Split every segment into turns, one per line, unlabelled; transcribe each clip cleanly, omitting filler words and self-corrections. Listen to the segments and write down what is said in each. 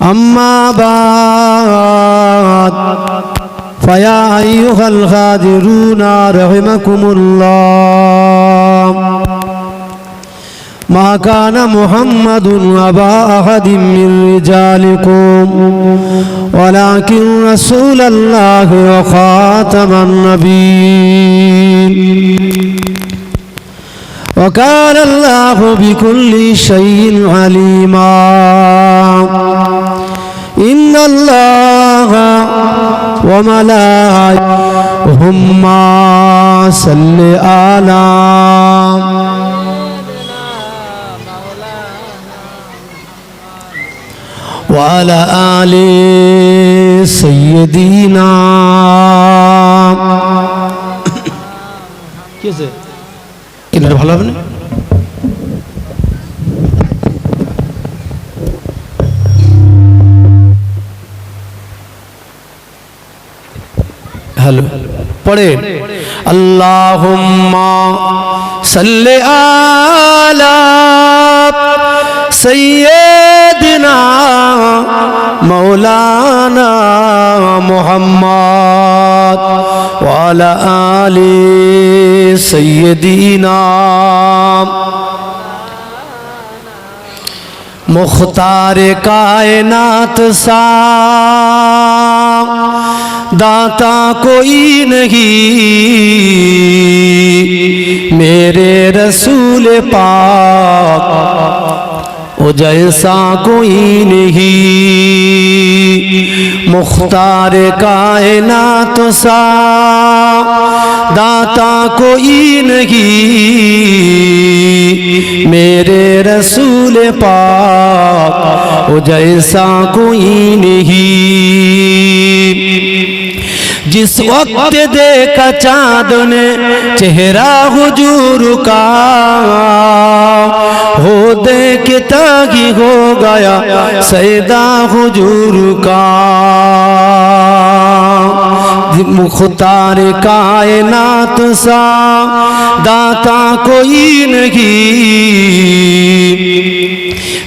أما بعد فيا أيها الغادرون رحمكم الله ما كان محمد أبا أحد من رجالكم ولكن رسول الله وخاتم النبيين وكان الله بكل شيء عليما إن الله وملائكته صل على وعلى آل سيدنا कैसे এটা ভালো হবে না हेलो पढ़े अल्लाहुम्मा सल्ले आला सय्यिदिना मौलाना मुहम्मद व अला आलि सय्यिदिना मुख्तार कायनात सा दाता कोई नहीं मेरे रसूल पाक वो जैसा कोई नहीं मुख्तार कायनात सा दाता कोई नहीं मेरे रसूल पाक वो जैसा कोई नहीं जिस वक्त देखा चाँद ने चेहरा हुजूर का हो देखता ही हो गया सैदा हुजूर का मुख्तार कायनात सा दाता कोई नहीं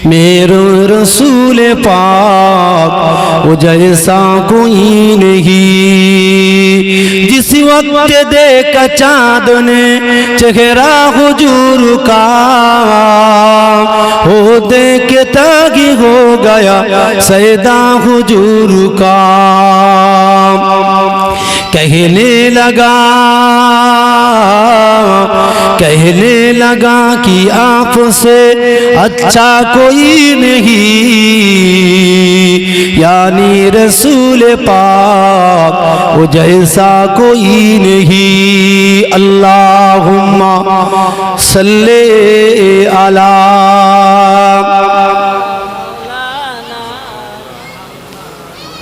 मेरे रसूल पाक वो जैसा कोई नहीं जिस वक्त देखा चाँद ने चेहरा हुजूर का हो देखता ही हो गया सैदा हुजूर का कहने लगा कि आपसे अच्छा कोई नहीं यानी रसूल पाक वो जैसा कोई नहीं अल्लाहुम्मा सल्ले अला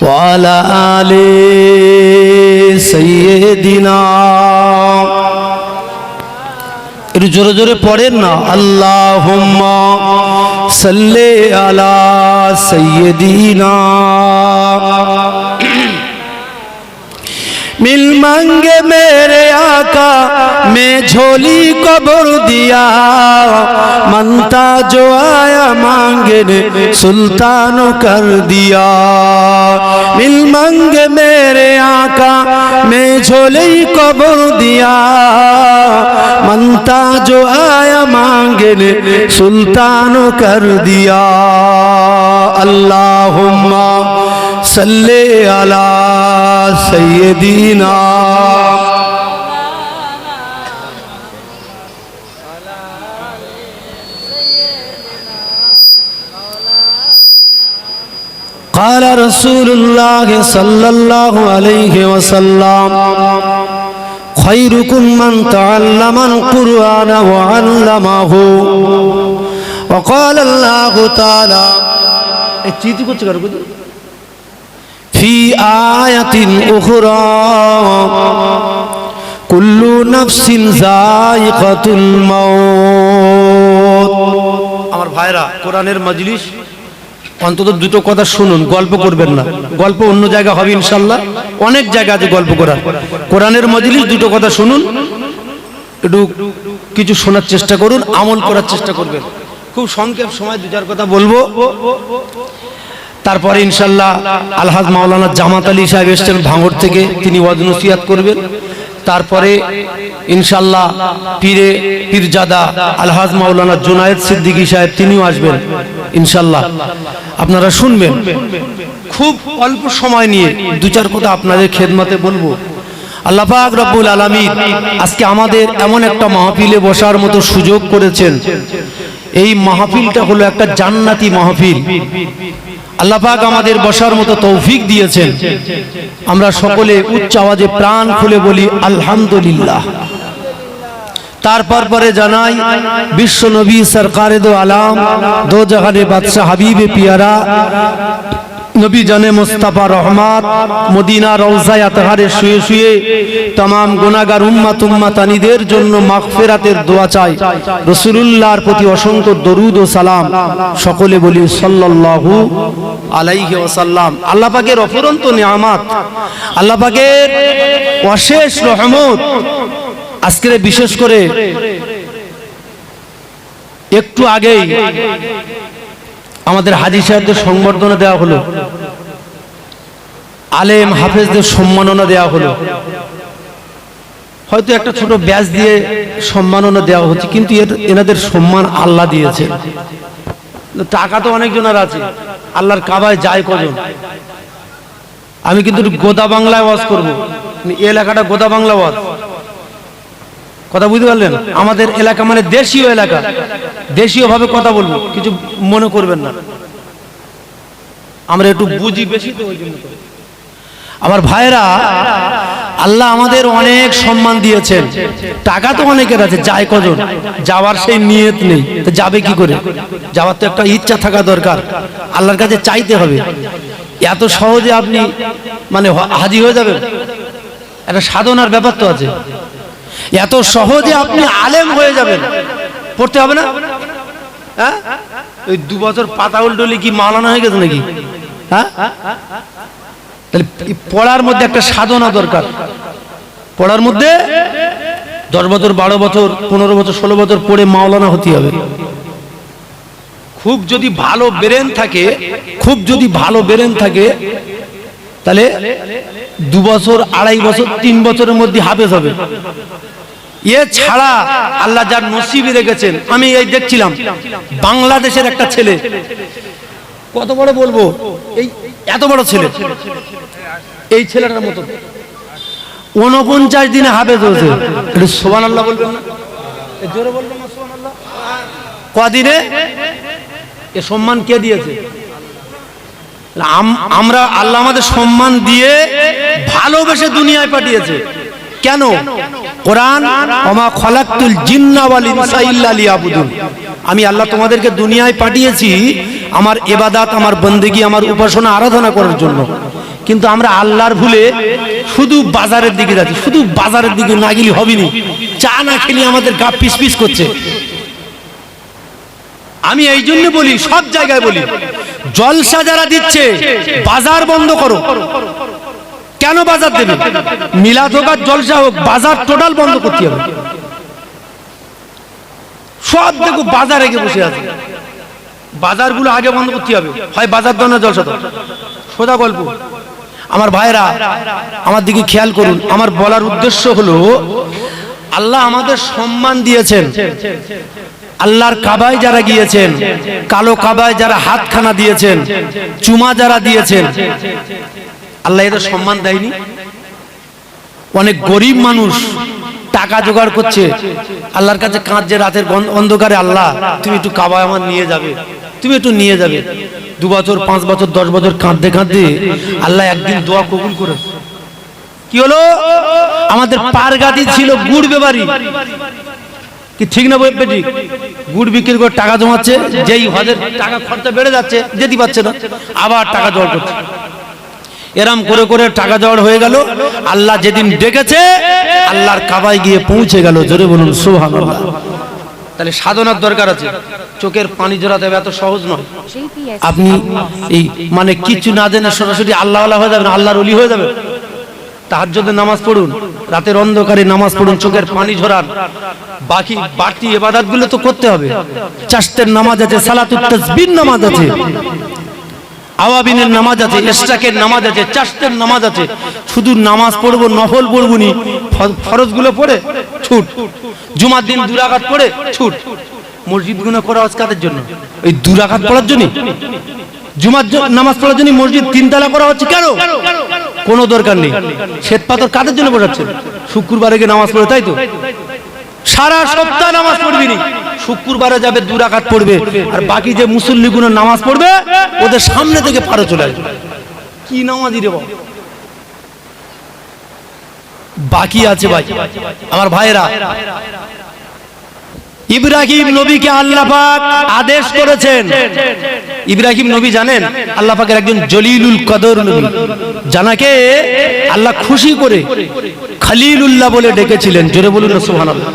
वाला आले सय्यिदिना जोरे जोरे पढ़ें ना अल्लाहुम्मा सल्ले अला सय्यिदिना मिल मांगे मेरे आका मैं झोली को भर दिया मनता जो आया मांगने सुल्तान कर दिया मिल मांगे मेरे आका मैं झोली को भर दिया मनता जो आया मांगने सुल्तान कर दिया अल्लाहुम्मा सल्ले अला सय्यिदिना قال رسول الله صلى الله عليه وسلم خيركم من تعلم القرآن وعلمه وقال الله تعالى في آية أخرى كل نفس ذائقة الموت আমার ভাইরা কোরআনের মজলিস অন্তত দুটো কথা শুনুন গল্প করবেন না গল্প অন্য জায়গা হবে ইনশাআল্লাহ অনেক জায়গা আছে গল্প করার কোরআনের মজলিস দুটো কথা শুনুন একটু কিছু শোনার চেষ্টা করুন আমল করার চেষ্টা করবেন খুব সংক্ষেপ সময় দু চার কথা বলবো, তারপরে ইনশাল্লাহ আলহাজ মাওলানা জামাত আলী সাহেব এসছেন ভাঙড় থেকে, তিনি ওয়াজ নসিহত করবেন। তারপরে ইনশাল্লাহ পীরজাদা আলহাজ মাওলানা জুনায়েদ সিদ্দিকী সাহেব, তিনিও আসবেন ইনশাল্লাহ, আপনারা শুনবেন। খুব অল্প সময় নিয়ে দু চার কথা আপনাদের খেদমতে বলবো। আল্লাহ পাক রব্বুল আলামিন আজকে আমাদের এমন একটা মাহফিলে বসার মতো সুযোগ করেছেন। এই মাহফিলটা হলো একটা জান্নাতি মাহফিল। আল্লাহ পাক আমাদের বসার মতো তৌফিক দিয়েছেন। আমরা সকলে উচ্চ আওয়াজে প্রাণ খুলে বলি আলহামদুলিল্লাহ। তারপর পরে জানাই বিশ্ব নবী সরকারে দো আলাম দো জাহানে বাদশাহ হাবিবে পিয়ারা নবী জানে মুস্তাফা রহমত মদিনা রওজায়ে আতহারে শুয়ে শুয়ে तमाम গুনাহগার উম্মত উম্মতানিদের জন্য মাগফিরাতের দোয়া চাই। রাসূলুল্লাহর প্রতি অসংখ্য দরুদ ও সালাম সকলে বলি সাল্লাল্লাহু আলাইহি ওয়াসাল্লাম। আল্লাহ পাকের অফুরন্ত নিয়ামত, আল্লাহ পাকের অশেষ রহমত। আজকে বিশেষ করে একটু আগেই আমাদের হাজী সাহেবদের সংবর্ধনা দেওয়া হলো, আলেম হাফেজদের সম্মাননা দেওয়া হলো। হয়তো একটা ছোট ব্যাজ দিয়ে সম্মাননা দেওয়া হচ্ছে, কিন্তু এনাদের সম্মান আল্লাহ দিয়েছে। টাকা তো অনেকজনের আছে, আল্লাহর কাবায় যায় কজন? আমি কিন্তু গোদা বাংলায় ওয়াজ করবো, এলাকাটা গোদা বাংলা ওয়াজ, কথা বুঝতে পারলেন? আমাদের এলাকা মানে দেশীয় এলাকা, দেশীয় ভাবে কথা বলবো, কিছু মনে করবেন না। আমরা একটু বুঝি বেশি তো ওই জন্য। আমার ভাইরা, আল্লাহ আমাদের অনেক সম্মান দিয়েছেন। টাকা তো অনেকের আছে, যায় কজন? যাওয়ার সেই নিয়ত নেই, তো যাবে কি করে? যাওয়ার তো একটা ইচ্ছা থাকা দরকার, আল্লাহর কাছে চাইতে হবে। এত সহজে আপনি মানে হাজি হয়ে যাবেন? একটা সাধনার ব্যাপার তো আছে। এত সহজে আপনি আলেম হয়ে যাবেন, পড়তে হবে না? হ্যাঁ, ওই 2 বছর পাতা উল্টলি কি মাওলানা হয়ে গেছে নাকি? হ্যাঁ, তাহলে পড়ার মধ্যে একটা সাধনা দরকার। পড়ার মধ্যে 10 বছর 12 বছর 15 বছর 16 বছর পড়ে মাওলানা হতে হবে। খুব যদি ভালো ব্রেন থাকে, খুব যদি ভালো ব্রেন থাকে, তাহলে 2 বছর 2.5 বছর 3 বছরের মধ্যে হাফেজ হবে। এ ছাড়া আল্লাহ যার নসিবে রেখেছেন, আমি এই দেখছিলাম বাংলাদেশের একটা ছেলে, কত বড় বলবো, এই এত বড় ছেলে, এই ছেলেটার মতো 49 দিনে হাফেজ হয়েছে। একটু সুবহানাল্লাহ বলবেন না? জোরে বলবেন না সুবহানাল্লাহ? কদিনে? এ সম্মান কে দিয়েছে? আমরা, আল্লাহ আমাদের সম্মান দিয়ে ভালোবেসে দুনিয়ায় পাঠিয়েছে। কেন? কোরআন, ওমা খলাকতুল জিন্না ওয়াল ইনসা ইল্লা লিয়াবুদুন, আমি আল্লাহ তোমাদেরকে দুনিয়ায় পাঠিয়েছি আমার ইবাদত, আমার বন্দেগী, আমার উপাসনা আরাধনা করার জন্য। কিন্তু আমরা আল্লাহর ভুলে শুধু বাজারের দিকে যাচ্ছি। শুধু বাজারের দিকে না গেলে হবে না, চা না খেলে আমাদের গা পিস পিস করছে। আমি এই জন্য বলি, সব জায়গায় বলি, জলসা যারা দিচ্ছে বাজার বন্ধ করো। কেন বাজার দেবে? মিলাদ হোক আর জলসা হোক, বাজার টোটাল বন্ধ করতে হবে। সব দেখো বাজারে গিয়ে বসে আছে, বাজারগুলো আগে বন্ধ করতে হবে। হয় বাজার দাও না জলসা দাও, সোজা গল্প। আমার ভাইরা, আমার দিকে খেয়াল করুন। আমার বলার উদ্দেশ্য হলো, আল্লাহ আমাদের সম্মান দিয়েছেন। আল্লাহর কাবায় যারা গিয়েছেন, কালো কাবায় যারা হাতখানা দিয়েছেন, চুমা যারা দিয়েছেন, আল্লাহ এদের সম্মান দেয়নি? অনেক গরিব মানুষ টাকা জোগাড় করছে, আল্লাহর কাছে কাঁদছে রাতের অন্ধকারে, আল্লাহ তুমি একটু কাবায় আমার নিয়ে যাবে, তুমি একটু নিয়ে যাবে। 2 বছর 5 বছর 10 বছর কাঁদতে কাঁদতে আল্লাহ একদিন দোয়া কবুল করে। কি হলো? আমাদের পারগাতি ছিল গুড় বেবারি, কি ঠিক না বেটি? গুড় বিক্রি করে টাকা জমাচ্ছে, যেই হজের টাকা খরচা বেড়ে যাচ্ছে, যেতে পারছে না, আবার টাকা জোগাড় করছে। এরম করে করে টাকা জোগাড় হয়ে গেল। আল্লাহ যেদিন ডেকেছে, আল্লাহর কাবায় গিয়ে পৌঁছে গেল। জোরে বলুন সুবহানাল্লাহ। তাহলে সাধনার দরকার আছে, চোখের পানি জোড়াতে হবে, এত সহজ নয়। আপনি এই মানে কিছু না জেনে সরাসরি আল্লাহ আল্লাহ হয়ে যাবেন, আল্লাহর ওলি হয়ে যাবেন, তাহাজ্জুদের নামাজ পড়ুন, রাতের অন্ধকারে নামাজ পড়ুন, চোখের পানি ঝরান, বাকি বাড়তি ইবাদতগুলো তো করতে হবে। চাশতের নামাজ আছে, সালাতুত তাসবিহ নামাজ আছে, আওয়াবিনের নামাজ আছে, ইশরাকের নামাজ আছে, চাশতের নামাজ আছে। শুধু নামাজ পড়বো, নফল পড়বো নি, ফরজগুলো পড়ে ছুট, জুমার দিন 2 রাকাত পড়ে ছুট। মসজিদ গুনাহ করা হচ্ছে কাদের জন্য? এই 2 রাকাত পড়ার জন্য। জুমার নামাজ পড়ার জন্য মসজিদ 3 তালা করা হচ্ছে কেন? কোনো দরকার নেই। শ্বেত পাথর কাদের জন্য পড়াচ্ছে? শুক্রবারে গিয়ে নামাজ পড়ে, তাই তো? সারা সপ্তাহ নামাজ পড়বি নি, শুক্রবারে যাবে 2 রাকাত পড়বে, আর বাকি যে মুসল্লিগুলো নামাজ পড়বে ওদের সামনে থেকে পারে চলে আসবে। কি নামাজি রে বাবা! বাকি আছে ভাই আমার ভাইরা। ইব্রাহিম নবীকে আল্লাহ পাক আদেশ করেছেন। ইব্রাহিম নবী জানেন আল্লাহ পাকের একজন জলিলুল কদর নবী, জানাকে আল্লাহ খুশি করে খলিলুল্লাহ বলে ডেকেছিলেন। জোরে বলুন না সুবহানাল্লাহ।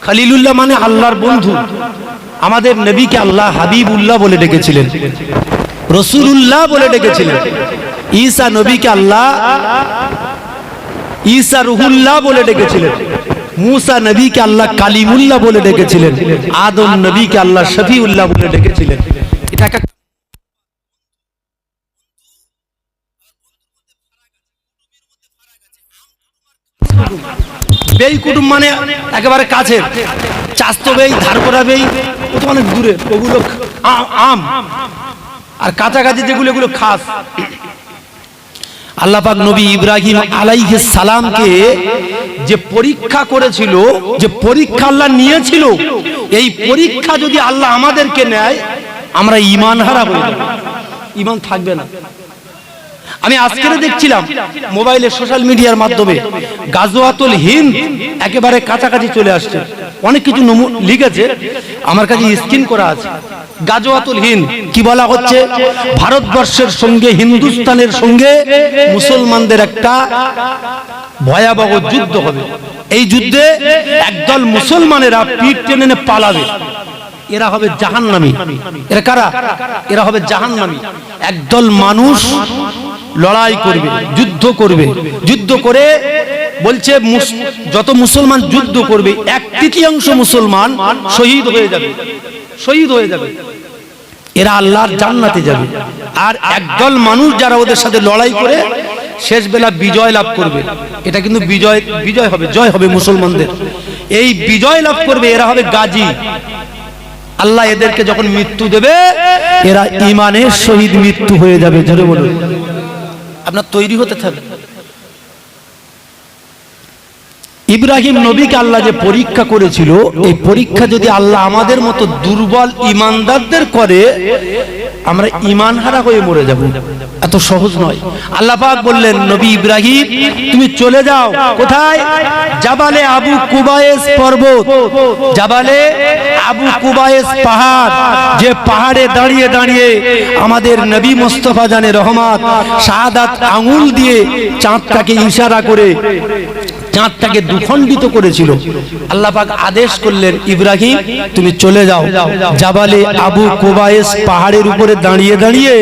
খলিলুল্লাহ মানে আল্লাহর বন্ধু। আমাদের নবীকে আল্লাহ হাবিবুল্লাহ বলে ডেকেছিলেন, রাসূলুল্লাহ বলে ডেকেছিলেন। ঈসা নবীকে আল্লাহ ঈসা রুহুল্লাহ বলে ডেকেছিলেন। मूसा नबी के अल्लाह कालिमुल्लाह बोले ডেকেছিলেন। आदम नबी के अल्लाह शफीउल्लाह बोले ডেকেছিলেন। এটা একটা বেই কুটুম মানে একেবারে কাছে, চাস্তো বেই, ধার করা বেই, ও তো অনেক দূরে, ওগুলো আম। আর কাছাকাছি যেগুলো এগুলো খাস। আল্লাহ পাক নবী ইব্রাহিম আলাইহিস সালামকে যে পরীক্ষা করেছিল, যে পরীক্ষা আল্লাহ নিয়েছিল, এই পরীক্ষা যদি আল্লাহ আমাদেরকে নেয় আমরা ঈমান হারা হয়ে যাব, ঈমান থাকবে না। আমি আজকে দেখছিলাম মোবাইলে সোশ্যাল মিডিয়ার মাধ্যমে গাজওয়াতুল হিন্দ একেবারে কাছাকাছি চলে আসছে। অনেক কিছু লিখেছে, আমার কাছে স্ক্রিন করা আছে। গাজওয়াতুল হিন্দ কি বলা হচ্ছে? ভারতবর্ষের সঙ্গে হিন্দুস্তানের সঙ্গে মুসলমানদের একটা ভয়াবহ যুদ্ধ হবে। এই যুদ্ধে একদল মুসলমানেরা পিঠ টেনে পালাবে, এরা হবে জাহান্নামী। এরা কারা? এরা হবে জাহান্নামী। একদল মানুষ লড়াই করবে, যুদ্ধ করবে, যুদ্ধ করে বলছে যত মুসলমান যুদ্ধ করবে 1/3 মুসলমান শহীদ হয়ে যাবে, শহীদ হয়ে যাবে। এরা আল্লাহর জান্নাতে যাবে। আর একদল মানুষ যারা ওদের সাথে লড়াই করে শেষ বেলা বিজয় লাভ করবে। এটা কিন্তু বিজয় হবে, জয় হবে মুসলমানদের। এই বিজয় লাভ করবে, এরা হবে গাজী। আল্লাহ এদেরকে যখন মৃত্যু দেবে এরা ঈমানের শহীদ মৃত্যু হয়ে যাবে। জোরে বলুন। আপনার তৈরি হতে থাকবে। ইব্রাহিম নবীকে আল্লাহ যে পরীক্ষা করেছিল, এই পরীক্ষা যদি আল্লাহ আমাদের মতো দুর্বল ঈমানদারদের করে আমরা ঈমান হারা হয়ে মরে যাব। এত সহজ নয়। আল্লাহ পাক বললেন নবী ইব্রাহিম তুমি চলে যাও। কোথায়? জাবালে আবু কুবায়েস পর্বত, জাবালে আবু কুবায়েস পাহাড়, যে পাহাড়ে দাঁড়িয়ে দাঁড়িয়ে আমাদের নবী মুস্তাফা জানে রহমত শাহাদাত আঙ্গুল দিয়ে চাঁদটাকে ইশারা করে চাঁদটাকে দুখণ্ডিত করেছিল। আল্লাহ পাক আদেশ করলেন ইব্রাহিম তুমি চলে যাও, জাবালে আবু কুবায়েস পাহাড়ের উপরে দাঁড়িয়ে দাঁড়িয়ে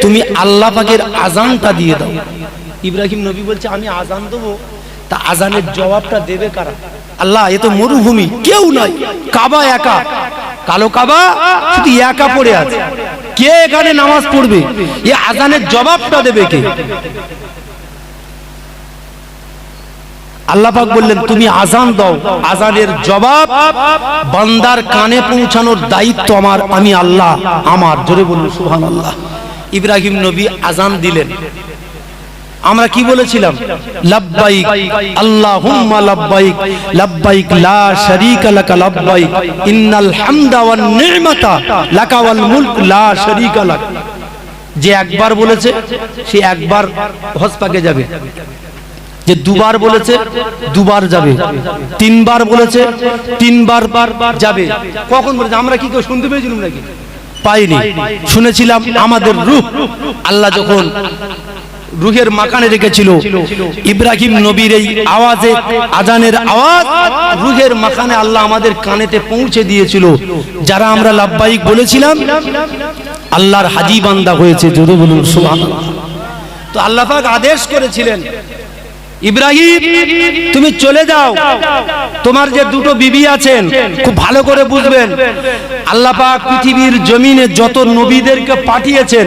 তুমি আল্লাহ পাকের আজানটা দিয়ে দাও। ইব্রাহিম নবী বলছে আমি আজান দেবো, তা আজানের জবাবটা দেবে কারা? আল্লাহ এ তো মরুভূমি, কেউ নাই, কাবা একা, কালো কাবা শুধু একা পড়ে আছে, কে এখানে নামাজ পড়বে? এ আজানের জবাবটা দেবে কে? আল্লাহ পাক বললেন তুমি আজান দাও, আজানের জবাব বান্দার কানে পৌঁছানোর দায়িত্ব আমার, আমি আল্লাহ আমার। জোরে বলুন সুবহানাল্লাহ। ইব্রাহিম নবী আজান দিলেন। আমরা কি বলেছিলাম? লাব্বাইক আল্লাহুম্মা লাব্বাইক, লাব্বাইক লা শারীকা লাকা লাব্বাইক, ইন্নাল হামদা ওয়ান নি'মাতা লাকা ওয়াল মুলক লা শারীকা লাক। যে একবার বলেছে সে একবার হজ পাকে যাবে, যে দুবার বলেছে দুবার যাবে, তিনবার বলেছে তিনবার যাবে। কখন বলেছে? আমরা কি কেউ শুনতে পেয়েছিলাম নাকি? পাইনি। শুনেছিলাম আমাদের রূহ আল্লাহ যখন রুহের মাকানে রেখেছিল, ইব্রাহিম নবীর এই আওয়াজে, আজানের আওয়াজ রুহের মাকানে আল্লাহ আমাদের কানেতে পৌঁছে দিয়েছিল। যারা আমরা লাব্বাইক বলেছিলাম আল্লাহর হাজী বান্দা হয়েছে। জোরে বলুন সুবহানাল্লাহ। তো আল্লাহ পাক আদেশ করেছিলেন, ইব্রাহিম তুমি চলে যাও, তোমার যে দুটো বিবি আছেন খুব ভালো করে বুঝবেন, আল্লাহ পাক পৃথিবীর জমিনে যত নবীদেরকে পাঠিয়েছেন,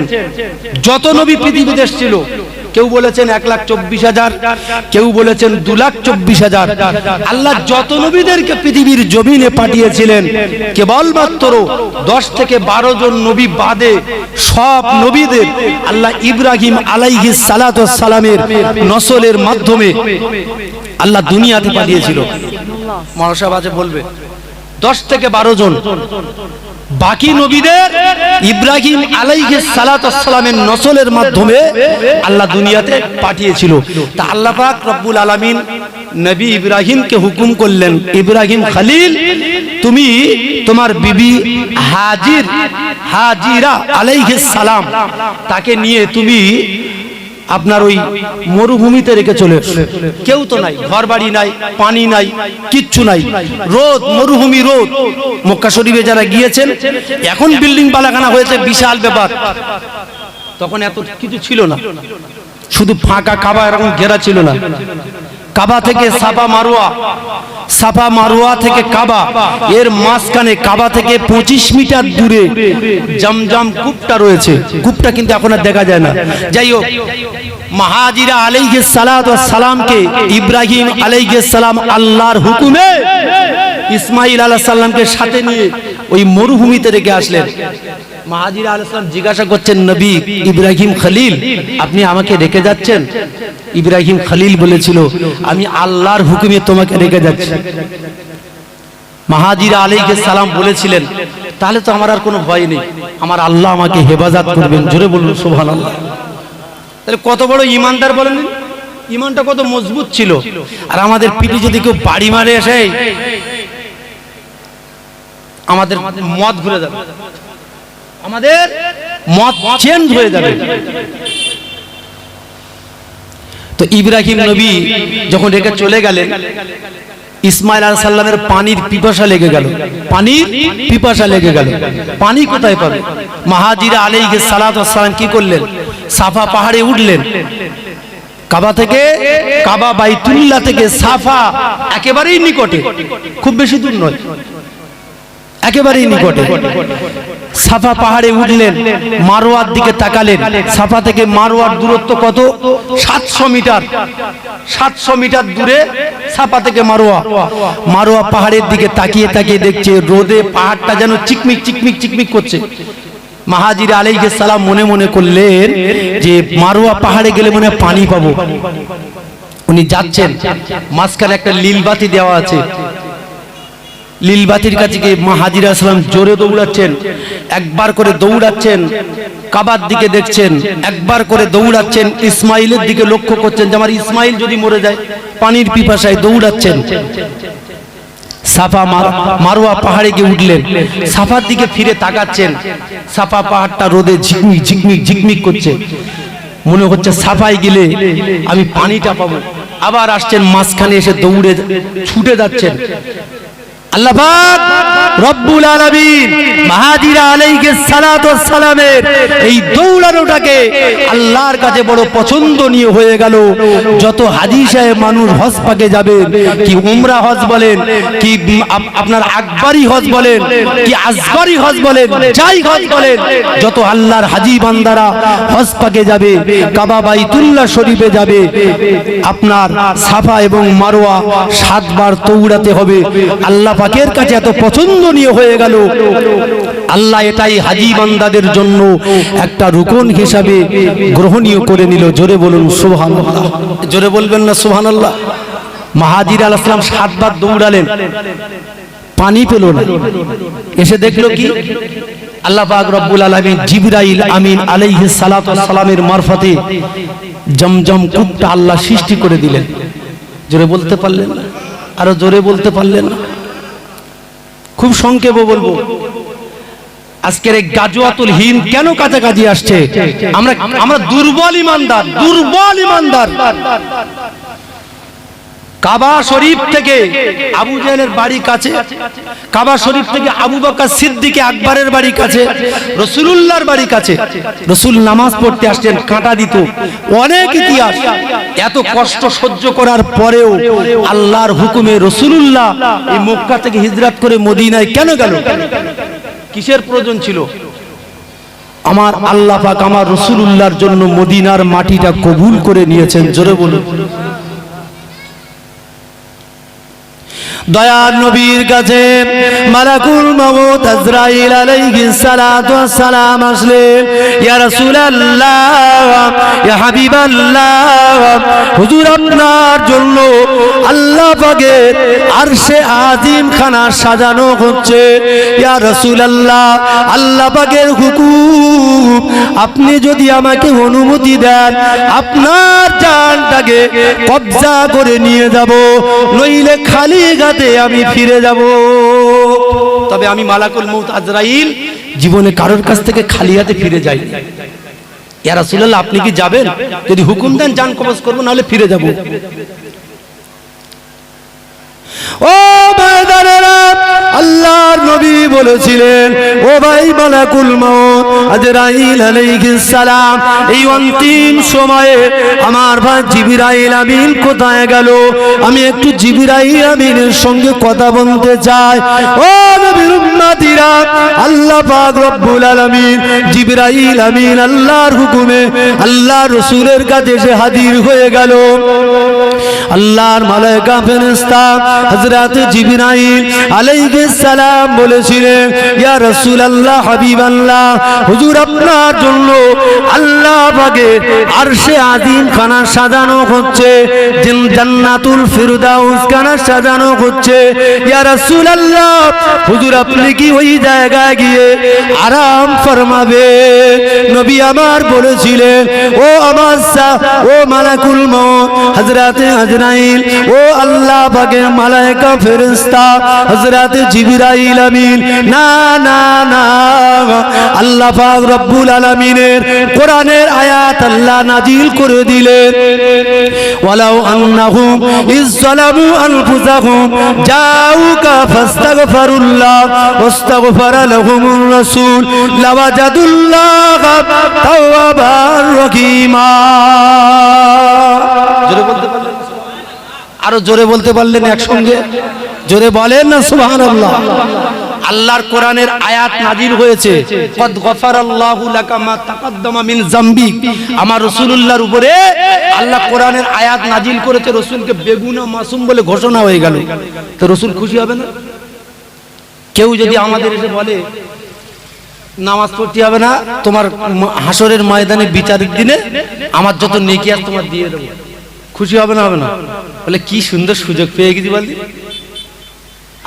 যত নবী পৃথিবীতে এসেছিল, কেউ বলেছেন 1,24,000, কেউ বলেছেন 2,24,000, আল্লাহ যত নবীদেরকে পৃথিবীর জমিনে পাঠিয়েছিলেন কেবলমাত্র 10 থেকে 12 জন নবী বাদে সব নবীদের আল্লাহ ইব্রাহিম আলাইহিস সালাতু ওয়াস সালামের নসলের মাধ্যমে আল্লাহ দুনিয়াতে পাঠিয়েছিল। মহাসাব আছে বলবে 10 থেকে 12 জন, বাকি নবীদের ইব্রাহিম আলাইহিস সালাতু ওয়াস সালামের নসলের মাধ্যমে আল্লাহ দুনিয়াতে পাঠিয়েছিল। তা আল্লাহ পাক রব্বুল আলামিন নবী ইব্রাহিমকে হুকুম করলেন, ইব্রাহিম খলিল তুমি তোমার বিবি হাজিরা আলাইহিস সালাম তাকে নিয়ে তুমি আপনার ওই মরুভূমিতে রেখে চলে, কেউ তো নাই, ঘর বাড়ি নাই, পানি নাই, কিচ্ছু নাই, রোদ, মরুভূমি রোদ। মক্কা শরীফে যারা গিয়েছেন, এখন বিল্ডিং বালাখানা হয়েছে, বিশাল ব্যাপার, তখন এত কিছু ছিল না, শুধু ফাঁকা কাবা এরকম ঘেরা ছিল না। কাবা থেকে সাফা মারওয়া, সাফা মারওয়া থেকে কাবা, এর মাঝখানে কাবা থেকে 25 মিটার দূরে জমজম কূপটা রয়েছে। কূপটা কিন্তু এখন আর দেখা যায় না। যাই হোক, মাহাজিরা আলাইহিস সালাতু ওয়াস সালামকে ইব্রাহিম আলাইহিস সালাম আল্লাহর হুকুমে ইসমাইল আলাইহিস সালামকে সাথে নিয়ে ওই মরুভূমিতে রেখে আসলেন। মাহাজিরা আলাইহিস সালাম জিজ্ঞাসা করছেন, নবী ইব্রাহিম খলিল আপনি আমাকে রেখে যাচ্ছেন? ইব্রাহিম খলিল বলেছিল, আমি আল্লাহর হুকুমে তোমাকে রেখে যাচ্ছি। মাহাজিরা আলাইহিস সালাম বলেছিলেন, তাহলে তো আমার আর কোনো ভয় নেই, আমার আল্লাহ আমাকে হেফাজত করবেন। জোরে বলুন সুবহানাল্লাহ। তাহলে কত বড় ইমানদার বলেন, ইমানটা কত মজবুত ছিল। আর আমাদের পিঠে যদি কেউ বাড়ি মারে এসে, আমাদের মত ঘুরে যাবে, আমাদের মত চেঞ্জ হয়ে যাবে। তো ইব্রাহিম নবী যখন রেখে চলে গেলেন, ইসমাইল আলাইহিস সালামের পানির পিপাসা লেগে গেল, পানির পিপাসা লেগে গেল। পানি কোথায় পাবে? মাহাজিরা আলাইহিস সালাতু ওয়াস সালাম কি করলেন? সাফা পাহাড়ে উঠলেন। কাবা থেকে, কাবা বাইতুল্লাহ থেকে সাফা একেবারেই নিকটে, খুব বেশি দূর নয়, একেবারেই নিকটে। সাফা পাহাড়ে উঠলেন, মারওয়ার দিকে তাকালেন। সাফা থেকে মারওয়ার দূরত্ব কত? 700 মিটার। 700 মিটার দূরে সাফা থেকে মারওয়া। মারওয়া পাহাড়ের দিকে তাকিয়ে তাকিয়ে দেখছে, রোদে পাহাড়টা যেন চিকমিক চিকমিক চিকমিক করছে। মাহাজিরা আলাইহিস সালাম মনে মনে করলেন যে মারওয়া পাহাড়ে গেলে মনে হয় পানি পাবো। উনি যাচ্ছেন, মাঝখানে একটা লীলবাতি দেওয়া আছে, লীলবাতির কাছে গিয়ে মাহাজিরা সালাম জোরে দৌড়াচ্ছেন, একবার করে দৌড়াচ্ছেন, কাবার দিকে দেখছেন, একবার করে দৌড়াচ্ছেন, ইসমাইলের দিকে লক্ষ্য করছেন যে আমার ইসমাইল যদি মরে যায়, পানির পিপাসায় দৌড়াচ্ছেন। সাফা মারওয়া পাহাড়ে গিয়ে উঠলেন, সাফার দিকে ফিরে তাকাচ্ছেন, সাফা পাহাড়টা রোদে ঝিকমিক ঝিকমিক ঝিকমিক করছে, মনে হচ্ছে সাফায় গেলে আমি পানিটা পাবো। আবার আসছেন, মাঝখানে এসে দৌড়ে ছুটে যাচ্ছেন। আল্লাহ পাক রব্বুল আলামিন মাহাজিরা আলাইহিস সালাতু ওয়াস সালামের এই দৌড়ানোটাকে আল্লাহর কাছে বড় পছন্দনীয় হয়ে গেল। যত হাদিসে মানুষ হজ পাকে যাবে, কি উমরা হজ বলেন, কি আপনার আকবরি হজ বলেন, কি আসগরি হজ বলেন, যাই হজ বলেন, যত আল্লাহর হাজী বান্দারা হজ পাকে যাবে, কাবা বাইতুল্লাহ শরীফে যাবে, আপনার সাফা এবং মারওয়া 7 বার দৌড়াতে হবে। আল্লাহ পাকের কাছে এত পছন্দনীয় হয়ে গেল, আল্লাহ এটাই হাজী বান্দাদের জন্য একটা রুকন হিসাবে গ্রহণীয় করে নিল। জোরে বলুন সুবহানাল্লাহ। জোরে বলবেন না সুবহানাল্লাহ। মাহাজির আলাইহিস সালাম 7 বার দৌড়ালেন, পানি পেল না। এসে দেখলো কি, আল্লাহ পাক রব্বুল আলামিন জিবরাইল আমিন আলাইহিস সালাতু ওয়াস সালামের মারফতে জমজম কূপটা আল্লাহ সৃষ্টি করে দিলেন। জোরে বলতে পারলেন না? আরো জোরে বলতে পারলেন না? খুব সংক্ষেপে বলবো, আজকের এই গাজওয়াতুল হিন্দ কেন কাছাকাছি আসছে? আমরা দুর্বল ইমানদার, দুর্বল ইমানদার। কাবা শরীফ থেকে আবু জাহেলের বাড়ি কাছে, কাবা শরীফ থেকে আবু বকর সিদ্দিক আকবরের বাড়ি কাছে, রাসূলুল্লাহর বাড়ি কাছে। রাসূল নামাজ পড়তে আসতেন, কাঁটা দিত, অনেক ইতিহাস। এত কষ্ট সহ্য করার পরেও আল্লাহর হুকুমে রাসূলুল্লাহ এই মক্কা থেকে হিজরত করে মদিনায় কেন গেল? কিসের প্রয়োজন ছিল? আমার আল্লাহ পাক আমার রাসূলুল্লাহর জন্য মদিনার মাটিটা কবুল করে নিয়েছেন। জোরে বলুন। দয়ার নবীর কাছে মালাকুল মউত আজরাইল আলাইহিস সালাতু ওয়াস সালাম আসলেন। ইয়া রাসূলুল্লাহ, ইয়া হাবিবাল্লাহ, হুজুর আপনার জন্য আল্লাহ পাকের আরশে আজিম খানা সাজানো হচ্ছে। ইয়া রাসূলুল্লাহ, আল্লাহ পাকের হুকুম, আপনি যদি আমাকে অনুমতি দেন আপনার জানটাকে কবজা করে নিয়ে যাব, নইলে খালি আমি ফিরে যাব। তবে আমি মালাকুল মউত আজরাইল জীবনে কারোর কাছ থেকে খালি হাতে ফিরে যাই। ইয়া রাসূলুল্লাহ, আপনি কি যাবেন? যদি হুকুম দেন জান কবজ করব, নাহলে ফিরে যাব। ও বান্দারা, আল্লাহর নবী বলেছিলেন, ও ভাই মালাকুল মউত আজরাইল আলাইহিস সালাম এই অন্তিম সময়ে আমার ভাই জিবরাইল আমিন কোথায় গেল? আমি একটু জিবরাইল আমিনের সঙ্গে কথা বলতে চাই। ও নবীর উম্মতিরা, আল্লাহ পাক রব্বুল আলামিন জিবরাইল আমিন আল্লাহর হুকুমে আল্লাহর রাসূলের কাছে এসে হাজির হয়ে গেল। আল্লাহর মালায়েকা ফেরেশতা হযরত জিবরাইল আলাইহিস সালাম বলেছিলেন, ইয়া রাসূলুল্লাহ, হাবিবাল্লাহ, হুজুর আপনার জন্য আল্লাহ পাকের আরশে আজিম খানা সাজানো হচ্ছে, জান্নাতুল ফিরদাউস খানা সাজানো হচ্ছে। ইয়া রাসূলুল্লাহ, হুজুর আপনি কি ওই জায়গায় গিয়ে আরাম ফরমাবে? নবী আমার বলেছিলেন, ও আমার ও মালাকুল মউত হযরত আজরাইল, ও আল্লাহ পাকের মালায়েকা ফেরেশতা হযরত জিবরাইল আমিন, না না না, আল্লাহ পাক রব্বুল আলামিনের কোরআনের আয়াত আল্লাহ নাজিল করে দিলেন, ওয়ালাউ আন্নাহুম ইযলামু আনফুসাহুম জাউকা ফাস্তাগফিরুল্লাহ ওয়াস্তাগফারা লাহুমুর রাসূল লাওয়াজাদুল্লাহ তাওয়াবার রহিমা। জোরে বলতে পারলেন? আরো জোরে বলতে পারলেন একসঙ্গে? জোরে বলেন না সুবহানাল্লাহ। আল্লাহর কোরআনের আয়াত নাজিল হয়েছে, কদ গফারাল্লাহু লাকা মা তাকাদ্দামা মিন যামবিক। আমার রাসূলুল্লাহর উপরে আল্লাহ কোরআনের আয়াত নাজিল করেছে, রাসূলকে বেগুনাহ মাসুম বলে ঘোষণা হয়ে গেল। তো রাসূল খুশি হবে না? কেউ যদি আমাদের এসে বলে নামাজ পড়তে হবে না, তোমার হাসরের ময়দানে বিচারের দিনে আমার যত নেকি আছে তোমার দিয়ে দেব, খুশি হবে না? হবে না? বলে কি সুন্দর সুযোগ পেয়ে গেছি, বলদি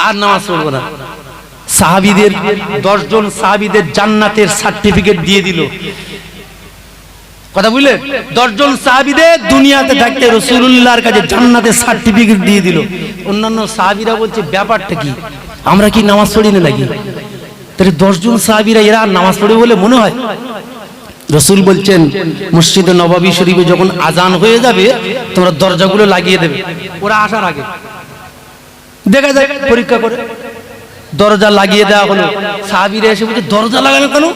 আর নামাজ পড়বো না। সাহাবীদের 10 জন সাহাবীদের জান্নাতের সার্টিফিকেট দিয়ে দিল। কথা বুঝলেন? 10 জন সাহাবীদের দুনিয়াতে থাকতে রাসূলুল্লাহর কাছে জান্নাতের সার্টিফিকেট দিয়ে দিল। অন্যান্য সাহাবীরা বলছে ব্যাপারটা কি, আমরা কি নামাজ পড়ি না নাকি? তাহলে 10 জন সাহাবীরা এরা নামাজ পড়ে বলে মনে হয়? রাসূল বলছেন, মসজিদে নববী শরীফে যখন আজান হয়ে যাবে তোমরা দরজাগুলো লাগিয়ে দেবে, ওরা আসার আগে দেখা যায় পরীক্ষা করে দরজা লাগিয়ে দেওয়া হলো। সাহাবীরা এসে বলছে দরজা লাগানো কেন?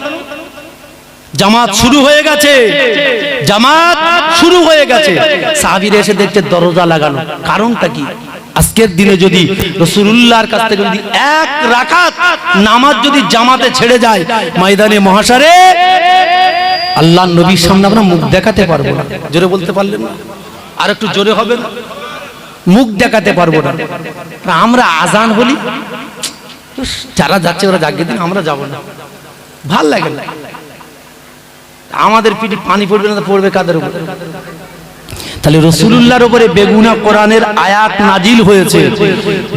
জামাত শুরু হয়ে গেছে, জামাত শুরু হয়ে গেছে। সাহাবীরা এসে দেখছে দরজা লাগানো, কারণটা কি? আজকের দিনে যদি রাসূলুল্লাহর কাছ থেকে যদি 1 রাকাত নামাজ যদি জামাতে ছেড়ে যায়, ময়দানে মহাশারে আল্লাহর নবীর সামনে আমরা মুখ দেখাতে পারবো না। জোরে বলতে পারলেন না? আর একটু জোরে হবে না? মুখ দেখাতে পারবো না। আমরা আজান বলি, যারা যাচ্ছে ওরা জাগিয়ে দিন, আমরা যাব না, ভাল লাগে না। আমাদের পিঠে পানি পড়বে না, পড়বে কাদের উপর? তাহলে রাসূলুল্লাহর উপরে বেগুনাহ কোরআনের আয়াত নাজিল হয়েছে।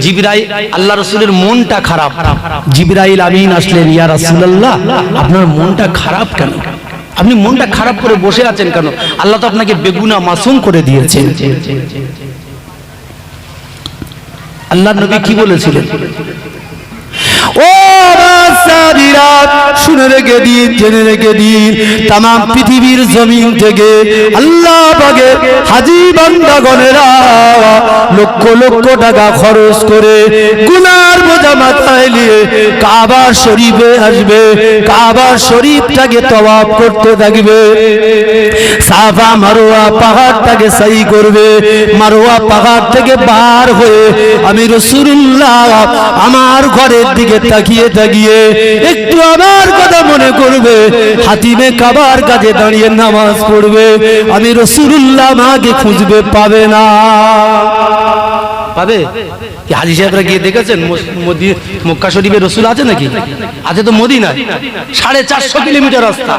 জিবরাইল, আল্লাহ রাসূলের মনটা খারাপ, জিবরাইল আমিন আসলেন, ইয়া রাসূলুল্লাহ আপনার মনটা খারাপ কেন? আপনি মনটা খারাপ করে বসে আছেন কেন? আল্লাহ তো আপনাকে বেগুনাহ মাসুম করে দিয়েছেন। আল্লাহর নবী কি বলেছিলেন? ও সাবিরা শুনে রেখে দিন, জেনে রেখে দিন, তাম পৃথিবীর জমিন থেকে আল্লাহ পাকের হাজী বান্দাগণেরা লক্ষ লক্ষ টাকা খরচ করে গুনার বোঝা মাথায় নিয়ে কাবা শরীফে আসবে, কাবা শরীফটাকে তওয়াফ করতে থাকবে, সাফা মারওয়া পাহাড়টাকে সাই করবে, মারওয়া পাহাড় থেকে বার হয়ে আমি রাসূলুল্লাহ আমার ঘরের দিকে তাকিয়ে তাকিয়ে একটু আমার কথা মনে করবে, হাতিমে কাবার কাছে দাঁড়িয়ে নামাজ পড়বে, আমি রাসূলুল্লাহ মাকে খুঁজবে, পাবে না। পাবে কি? হাজী সাহেবরা গিয়ে দেখেছেন মক্কা শরীফে রাসূল আছে নাকি? আছে তো মদিনায়, 450 কিলোমিটার রাস্তা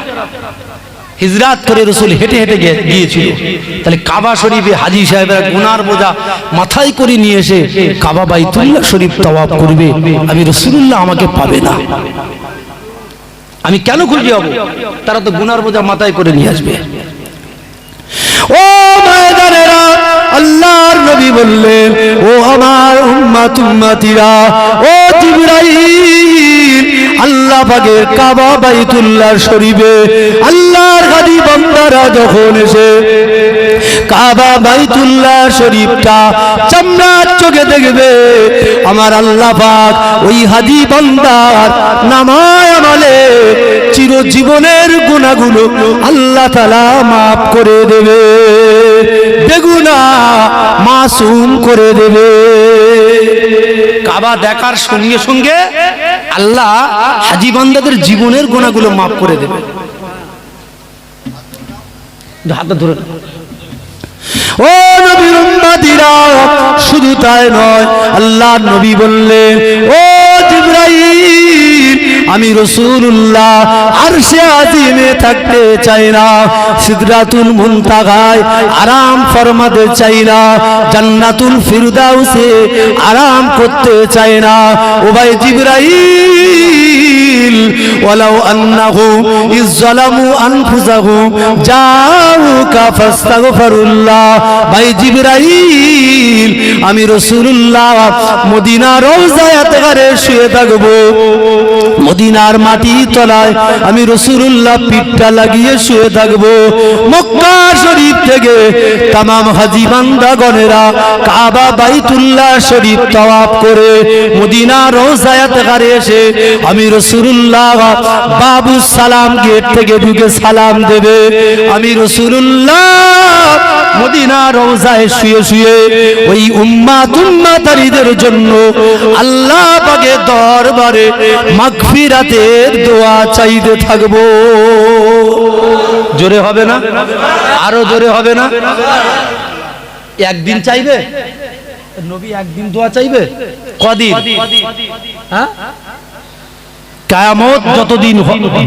হিজরাত করে রাসূল হেঁটে হেঁটে গিয়েছিল। তাহলে কাবা শরীফে হাজী সাহেবরা গুনার বোঝা মাথায় করে নিয়ে এসে কাবা বাইতুল্লাহ শরীফ তওয়াফ করবে, আমি রাসূলুল্লাহ আমাকে পাবে না, আমি কেন খুঁজে যাব? তারা তো গুনার বোঝা মাথায় করে নিয়ে আসবে। ও ময়দানেরা, আল্লাহর নবী বললেন, ও আমার উম্মত উম্মতিরা, ও জিবরাইল, আল্লাহ পাকের কাবা বাইতুল্লাহ শরীফে আল্লাহর হাজী বান্দারা যখন এসে কাবা বাইতুল্লাহ শরীফটা চামড়ার চোখে দেখবে, আমার আল্লাহ পাক ওই হাজী বান্দার নামায় আমলে চিরজীবনের গুনাহগুলো আল্লাহ তাআলা মাফ করে দেবে, বেগুনা মাসুম করে দেবে। কাবা দেখার সঙ্গে সঙ্গে আল্লাহ হাজী বান্দাদের জীবনের গুনাহগুলো মাফ করে দেবে। হাতটা ধরে, ও নবীর উম্মতিরা, শুধু তাই নয়, আল্লাহর নবী বললেন, ও জিবরাইল, আমি রাসূলুল্লাহ আরশে আজিমে থাকতে চাই না, সিদরাতুল মুনতাহায় আরাম ফরমাতে চাই না, জান্নাতুল ফিরদাউসে আরাম করতে চাই না। ও ভাই জিবরাইল, ওয়ালাউ আন্নাহুম ইযলামু আনফুসাহুম জাউকা ফাস্তাগফিরুল্লাহ, ভাই জিবরাইল, আমি রাসূলুল্লাহ মদিনা রওজায়ে তাহরে শুয়ে থাকবো, মদিনার মাটি তলায় আমি রাসূলুল্লাহ পিঠটা লাগিয়ে শুয়ে থাকবো। মক্কা শরীফ থেকে तमाम হাজী বান্দাগণেরা কাবা বাইতুল্লাহ শরীফ তওয়াফ করে মদিনা রওজায়ে তাহরে এসে আমি রাসূলুল্লাহ বাবু সালাম গেট থেকে ঢুকে সালাম দেবে, আমি রাসূলুল্লাহ মদিনা রওজায় শুয়ে শুয়ে ওই উম্মাতারিদের জন্য আল্লাহ পাকের দরবারে মাগফিরাতের দোয়া চাইতে থাকবো। জোরে হবে না? আরো জোরে হবে না? একদিন চাইবে নবী, একদিন দোয়া চাইবে, কদিন? হ্যাঁ, কিয়ামত যতদিন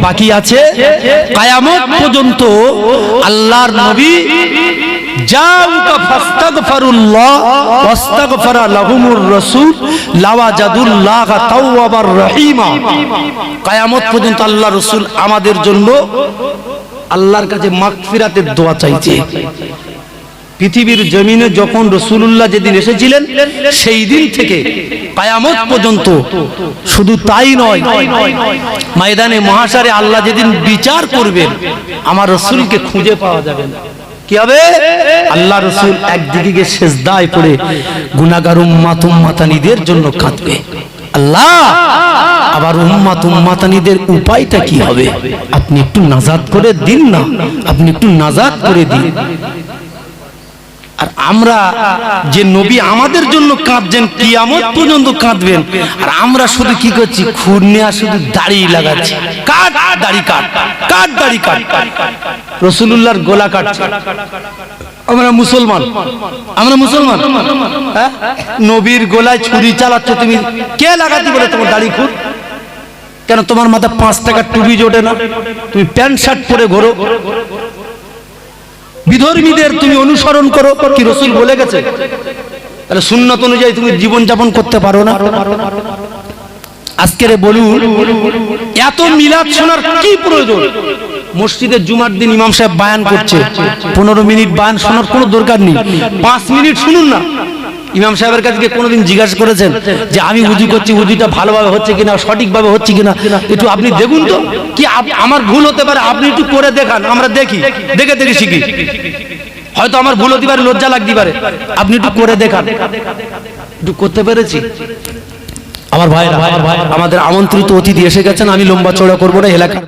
বাকি আছে, কিয়ামত পর্যন্ত আল্লাহর নবী জাউকা ফাস্তাগফিরুল্লাহ ওয়াস্তাগফারা লাহুমুর রাসূল লাওয়াজাদুল্লাহ তাওয়াবার রহিমা। কিয়ামত পর্যন্ত আল্লাহ রাসূল আমাদের জন্য আল্লাহর কাছে মাগফিরাতের দোয়া চাইছে। পৃথিবীর জমিনে যখন রাসূলুল্লাহ যেদিন এসেছিলেন সেই দিন থেকে কিয়ামত পর্যন্ত, শুধু তাই নয়, ময়দানে মহাশারে আল্লাহ যেদিন বিচার করবেন আমার রাসূলকে খুঁজে পাওয়া যাবে না। কি হবে? আল্লাহ রাসূল একদিকে গিয়ে সিজদায় পড়ে গুনাহগার উম্মত উম্মাতানিদের জন্য কাঁদবে, আল্লাহ আবার উম্মত উম্মাতানিদের উপায়টা কি হবে? আপনি একটু নাজাত করে দিন না, আপনি একটু নাজাত করে দিন। আর আমরা যে নবী আমাদের জন্য কাঁদছেন, কিয়ামত পর্যন্ত কাঁদবেন, আর আমরা শুধু কি করছি? খুর নিয়ে শুধু দাড়ি লাগাচ্ছি, কাট দাড়ি কাট, কাট দাড়ি কাট, রাসূলুল্লাহর গলা কাটছে। আমরা মুসলমান, আমরা মুসলমান, হ্যাঁ? নবীর গলায় ছুরি চালাচ্ছ তুমি, কে লাগাতে বলে তোমার দাড়ি খুর? কেন তোমার মাথায় 5 টাকার টুপি জোটে না? তুমি প্যান্ট শার্ট পরে ঘোরো, বিধর্মীদের তুমি অনুসরণ করো, কি রাসূল বলে গেছে? তাহলে সুন্নাত অনুযায়ী তুমি জীবন যাপন করতে পারো না? আজকের বলুন, এত মিলাদ শোনার কি প্রয়োজন? মসজিদের জুমার দিন ইমাম সাহেব বায়ান করছে, 15 মিনিট বায়ান শোনার কোনো দরকার নেই, 5 মিনিট শুনুন না। ইমাম সাহেবের কাছে গিয়ে কোনোদিন জিজ্ঞাসা করেছেন যে আমি উজু করছি, উজুটা ভালোভাবে হচ্ছে কিনা, সঠিকভাবে হচ্ছে কিনা, একটু আপনি দেখুন তো, কি আমার ভুল হতে পারে, আপনি একটু করে দেখান, আমরা দেখি, দেখে দেখে শিখি। হয়তো আমার ভুল হতে পারে, লজ্জা লাগতে পারে, আপনি একটু করে দেখান। একটু করতে পেরেছি। আমার ভাই, আমাদের আমন্ত্রিত অতিথি এসে গেছেন, আমি লম্বা চড়া করবো না, এলাকা